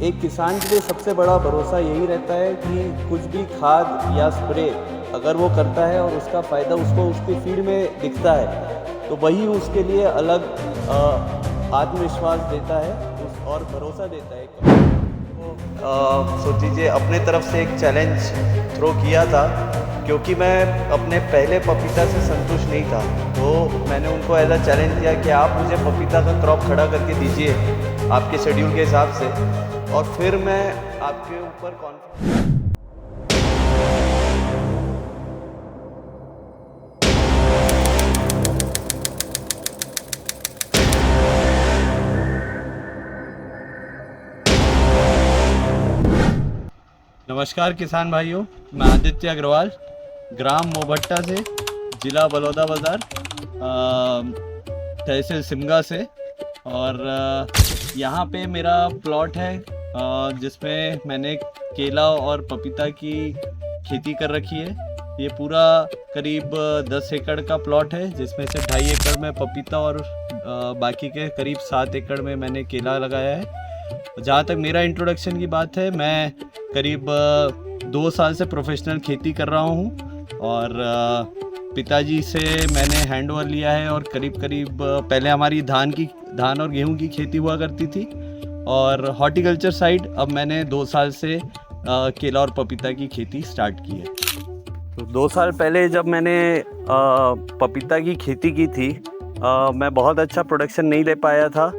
एक किसान के लिए सबसे बड़ा भरोसा यही रहता है कि कुछ भी खाद या स्प्रे अगर वो करता है और उसका फ़ायदा उसको उसकी फील्ड में दिखता है तो वही उसके लिए अलग आत्मविश्वास देता है और भरोसा देता है। तो सोच लीजिए अपने तरफ से एक चैलेंज थ्रो किया था क्योंकि मैं अपने पहले पपीता से संतुष्ट नहीं था, तो मैंने उनको एज अ चैलेंज दिया कि आप मुझे पपीता का क्रॉप खड़ा करके दीजिए आपके शेड्यूल के हिसाब से, और फिर मैं आपके ऊपर कॉन्फिडेंस। नमस्कार किसान भाइयों, मैं आदित्य अग्रवाल, ग्राम मोभट्टा से, ज़िला बलौदाबाजार, तहसील सिमगा से। और यहाँ पे मेरा प्लॉट है जिसमें मैंने केला और पपीता की खेती कर रखी है। ये पूरा करीब 10 एकड़ का प्लॉट है जिसमें से 2.5 एकड़ में पपीता और बाकी के करीब 7 एकड़ में मैंने केला लगाया है। जहाँ तक मेरा इंट्रोडक्शन की बात है, मैं करीब 2 साल से प्रोफेशनल खेती कर रहा हूँ और पिताजी से मैंने हैंडओवर लिया है। और करीब पहले हमारी धान और गेहूं की खेती हुआ करती थी और हॉर्टिकल्चर साइड अब मैंने 2 साल से केला और पपीता की खेती स्टार्ट की है। तो 2 साल पहले जब मैंने पपीता की खेती की थी, मैं बहुत अच्छा प्रोडक्शन नहीं ले पाया था।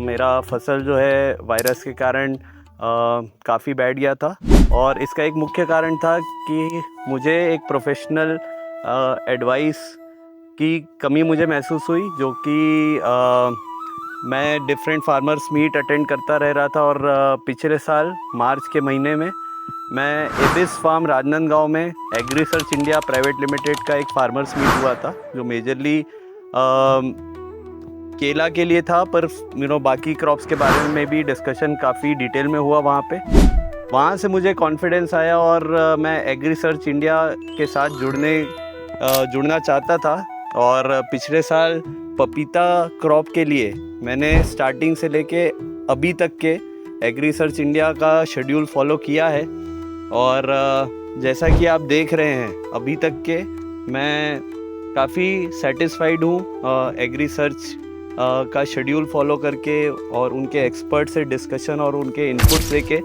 मेरा फसल जो है वायरस के कारण काफ़ी बैठ गया था और इसका एक मुख्य कारण था कि मुझे एक प्रोफेशनल एडवाइस की कमी मुझे महसूस हुई, जो कि मैं डिफरेंट फार्मर्स मीट अटेंड करता रह रहा था। और पिछले साल मार्च के महीने में मैं एबिस फार्म राजनांदगांव में agri search India private limited का एक फार्मर्स मीट हुआ था, जो मेजरली केला के लिए था, पर बाकी क्रॉप्स के बारे में भी डिस्कशन काफ़ी डिटेल में हुआ वहाँ पे। वहाँ से मुझे कॉन्फिडेंस आया और मैं एग्री सर्च इंडिया के साथ जुड़ना चाहता था। और पिछले साल पपीता क्रॉप के लिए मैंने स्टार्टिंग से लेके अभी तक के एग्री सर्च इंडिया का शेड्यूल फॉलो किया है। और जैसा कि आप देख रहे हैं अभी तक के, मैं काफ़ी सेटिस्फाइड हूँ एग्री सर्च का शेड्यूल फॉलो करके और उनके एक्सपर्ट से डिस्कशन और उनके इनपुट्स लेके।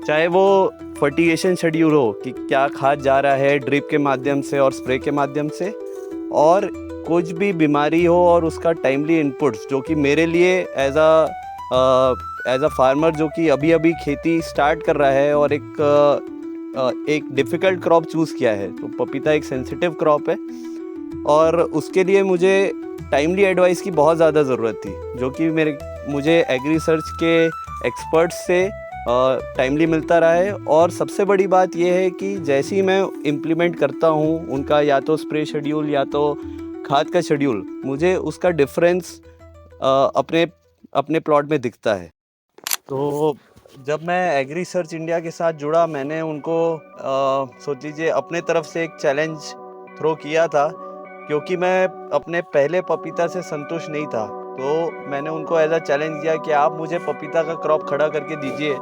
चाहे वो फर्टिगेशन शेड्यूल हो कि क्या खाद जा रहा है ड्रिप के माध्यम से और स्प्रे के माध्यम से, और कुछ भी बीमारी हो और उसका टाइमली इनपुट्स, जो कि मेरे लिए एज अ फार्मर जो कि अभी खेती स्टार्ट कर रहा है और एक डिफ़िकल्ट क्रॉप चूज़ किया है। तो पपीता एक सेंसिटिव क्रॉप है और उसके लिए मुझे टाइमली एडवाइस की बहुत ज़्यादा ज़रूरत थी, जो कि मुझे एग्री सर्च के एक्सपर्ट्स से टाइमली मिलता रहा है। और सबसे बड़ी बात यह है कि जैसे ही मैं इम्प्लीमेंट करता हूँ उनका या तो स्प्रे शेड्यूल या तो खाद का शेड्यूल, मुझे उसका डिफरेंस अपने प्लॉट में दिखता है। तो जब मैं एग्री सर्च इंडिया के साथ जुड़ा, मैंने उनको सोच लीजिए अपने तरफ से एक चैलेंज थ्रो किया था क्योंकि मैं अपने पहले पपीता से संतुष्ट नहीं था। तो मैंने उनको एज अ चैलेंज दिया कि आप मुझे पपीता का क्रॉप खड़ा करके दीजिए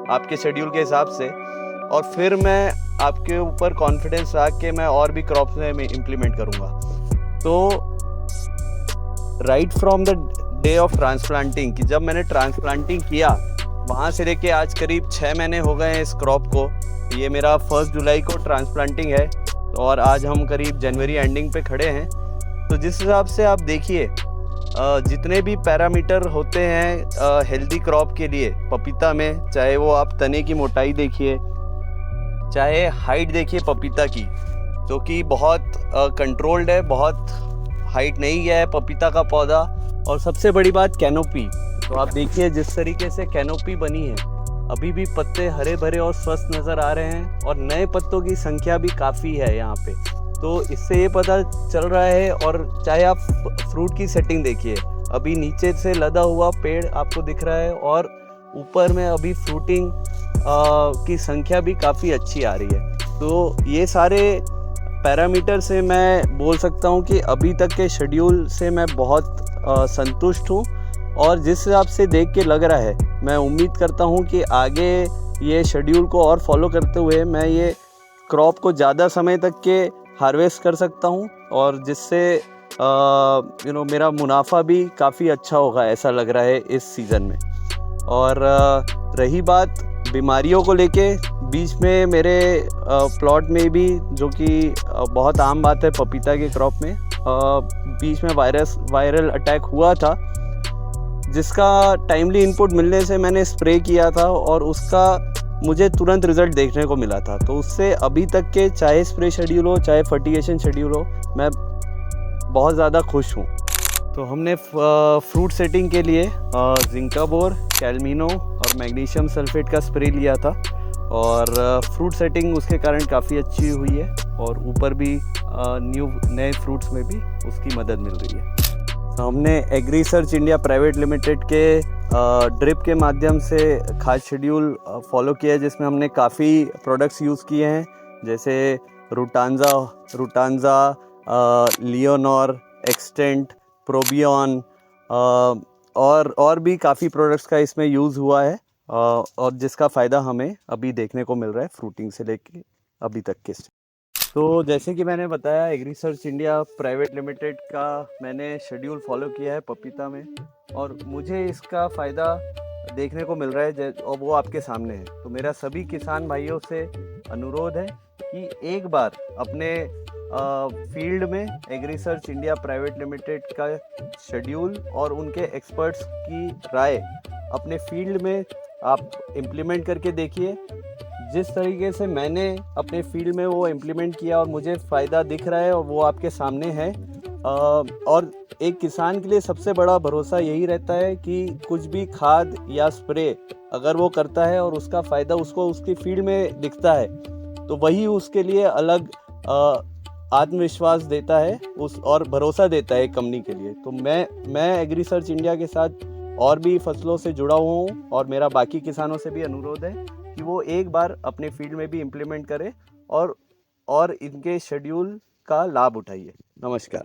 आपके शेड्यूल के हिसाब से, और फिर मैं आपके ऊपर कॉन्फिडेंस रख के मैं और भी क्रॉप्स में इम्प्लीमेंट करूँगा। तो right from the day of transplanting, कि जब मैंने ट्रांसप्लांटिंग किया वहाँ से लेके आज करीब 6 महीने हो गए हैं इस क्रॉप को। ये मेरा 1 जुलाई को ट्रांसप्लांटिंग है और आज हम करीब जनवरी एंडिंग पे खड़े हैं। तो जिस हिसाब से आप देखिए, जितने भी पैरामीटर होते हैं हेल्दी क्रॉप के लिए पपीता में, चाहे वो आप तने की मोटाई देखिए, चाहे हाइट देखिए पपीता की, जो कि बहुत कंट्रोल्ड है, बहुत हाइट नहीं गया है पपीता का पौधा। और सबसे बड़ी बात कैनोपी, तो आप देखिए जिस तरीके से कैनोपी बनी है, अभी भी पत्ते हरे भरे और स्वस्थ नज़र आ रहे हैं और नए पत्तों की संख्या भी काफ़ी है यहाँ पे। तो इससे ये पता चल रहा है। और चाहे आप फ्रूट की सेटिंग देखिए, अभी नीचे से लदा हुआ पेड़ आपको दिख रहा है और ऊपर में अभी फ्रूटिंग की संख्या भी काफ़ी अच्छी आ रही है। तो ये सारे पैरामीटर से मैं बोल सकता हूँ कि अभी तक के शेड्यूल से मैं बहुत संतुष्ट हूँ। और जिस हिसाब से देख के लग रहा है मैं उम्मीद करता हूँ कि आगे ये शेड्यूल को और फॉलो करते हुए मैं ये क्रॉप को ज़्यादा समय तक के हार्वेस्ट कर सकता हूँ, और जिससे मेरा मुनाफा भी काफ़ी अच्छा होगा ऐसा लग रहा है इस सीज़न में। और रही बात बीमारियों को लेके, बीच में मेरे प्लॉट में भी, जो कि बहुत आम बात है पपीता के क्रॉप में, बीच में वायरल अटैक हुआ था, जिसका टाइमली इनपुट मिलने से मैंने स्प्रे किया था और उसका मुझे तुरंत रिज़ल्ट देखने को मिला था। तो उससे अभी तक के चाहे स्प्रे शेड्यूल हो चाहे फर्टिगेशन शेड्यूल हो, मैं बहुत ज़्यादा खुश हूँ। तो हमने फ्रूट सेटिंग के लिए जिंकाबोर, कैलमिनो और मैग्नीशियम सल्फेट का स्प्रे लिया था, और फ्रूट सेटिंग उसके कारण काफ़ी अच्छी हुई है, और ऊपर भी नए फ्रूट्स में भी उसकी मदद मिल रही है। तो हमने agri search India private limited के ड्रिप के माध्यम से खाद शेड्यूल फॉलो किया है, जिसमें हमने काफ़ी प्रोडक्ट्स यूज़ किए हैं, जैसे रूटांजा, लियोनॉर, एक्सटेंट, प्रोबियन, और भी काफ़ी प्रोडक्ट्स का इसमें यूज़ हुआ है, और जिसका फ़ायदा हमें अभी देखने को मिल रहा है फ्रूटिंग से लेके अभी तक के। तो जैसे कि मैंने बताया, agri search India private limited का मैंने शेड्यूल फॉलो किया है पपीता में, और मुझे इसका फ़ायदा देखने को मिल रहा है, और वो आपके सामने है। तो मेरा सभी किसान भाइयों से अनुरोध है कि एक बार अपने फील्ड में agri search India private limited का शेड्यूल और उनके एक्सपर्ट्स की राय अपने फील्ड में आप इम्प्लीमेंट करके देखिए। जिस तरीके से मैंने अपने फील्ड में वो इम्प्लीमेंट किया और मुझे फ़ायदा दिख रहा है, और वो आपके सामने है। और एक किसान के लिए सबसे बड़ा भरोसा यही रहता है कि कुछ भी खाद या स्प्रे अगर वो करता है और उसका फ़ायदा उसको उसकी फील्ड में दिखता है, तो वही उसके लिए अलग आत्मविश्वास देता है और भरोसा देता है कंपनी के लिए। तो मैं एग्री सर्च इंडिया के साथ और भी फसलों से जुड़ा हुआ हूँ, और मेरा बाकी किसानों से भी अनुरोध है कि वो एक बार अपने फील्ड में भी इम्प्लीमेंट करें और इनके शेड्यूल का लाभ उठाइए। नमस्कार।